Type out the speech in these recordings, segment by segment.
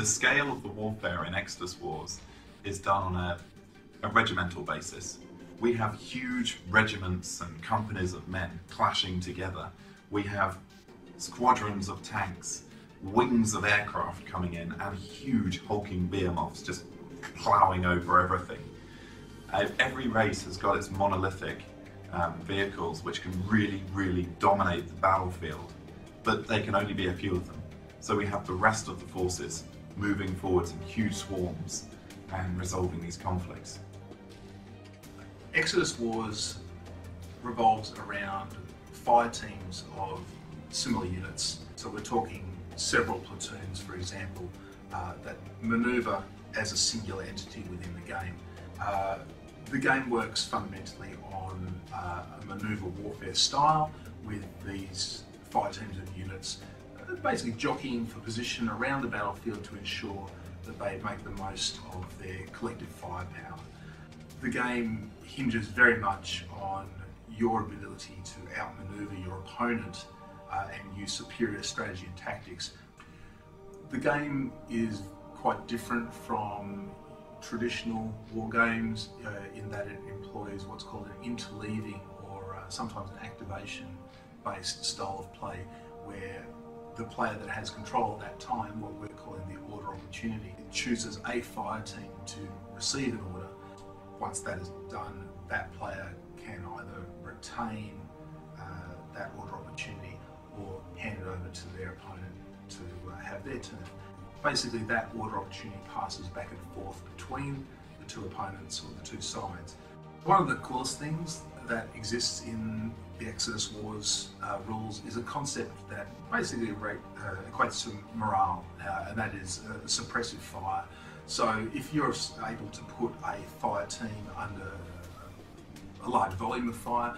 The scale of the warfare in Exodus Wars is done on a regimental basis. We have huge regiments and companies of men clashing together. We have squadrons of tanks, wings of aircraft coming in, and huge hulking behemoths just ploughing over everything. Every race has got its monolithic vehicles which can really dominate the battlefield, but they can only be a few of them. So we have the rest of the forces moving forwards in huge swarms and resolving these conflicts. Exodus Wars revolves around fire teams of similar units. So we're talking several platoons, for example, that manoeuvre as a singular entity within the game. The game works fundamentally on a manoeuvre warfare style, with these fire teams of units basically jockeying for position around the battlefield to ensure that they make the most of their collective firepower. The game hinges very much on your ability to outmaneuver your opponent and use superior strategy and tactics. The game is quite different from traditional war games in that it employs what's called an interleaving or sometimes an activation-based style of play, where the player that has control at that time, what we're calling the order opportunity, chooses a fire team to receive an order. Once that is done, that player can either retain that order opportunity or hand it over to their opponent to have their turn. Basically, that order opportunity passes back and forth between the two opponents or the two sides. One of the coolest things that exists in the Exodus Wars rules is a concept that basically equates to morale, and that is suppressive fire. So if you're able to put a fire team under a large volume of fire,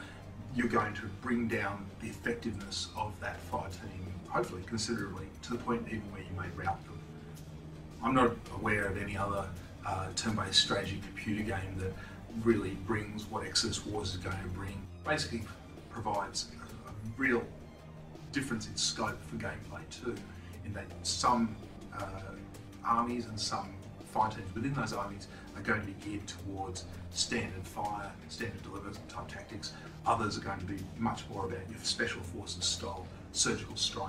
you're going to bring down the effectiveness of that fire team, hopefully considerably, to the point even where you may rout them. I'm not aware of any other turn-based strategy computer game that really brings what Exodus Wars is going to bring. Basically provides a real difference in scope for gameplay too, in that some armies and some fire teams within those armies are going to be geared towards standard fire, standard deliver type tactics. Others are going to be much more about your special forces style surgical strike.